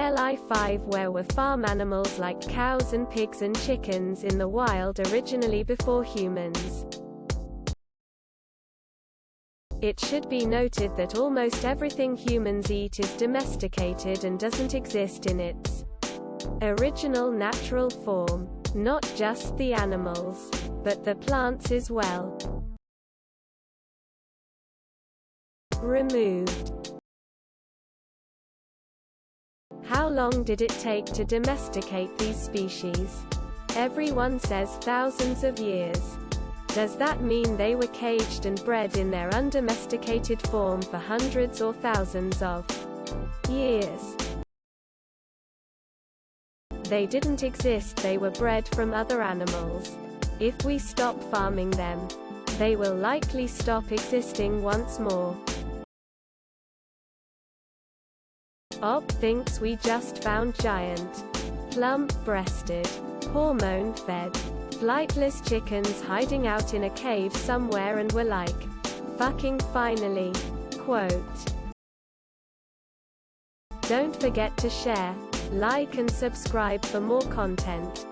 ELI5 where were farm animals like cows and pigs and chickens in the wild originally before humans. It should be noted that almost everything humans eat is domesticated and doesn't exist in its original natural form. Not just the animals, but the plants as well. Removed. How long did it take to domesticate these species? Everyone says thousands of years. Does that mean they were caged and bred in their undomesticated form for hundreds or thousands of years? They didn't exist, they were bred from other animals. If we stop farming them, they will likely stop existing once more. Op thinks we just found giant, plump-breasted, hormone-fed, flightless chickens hiding out in a cave somewhere and we're like, fucking finally. Quote. Don't forget to share, like and subscribe for more content.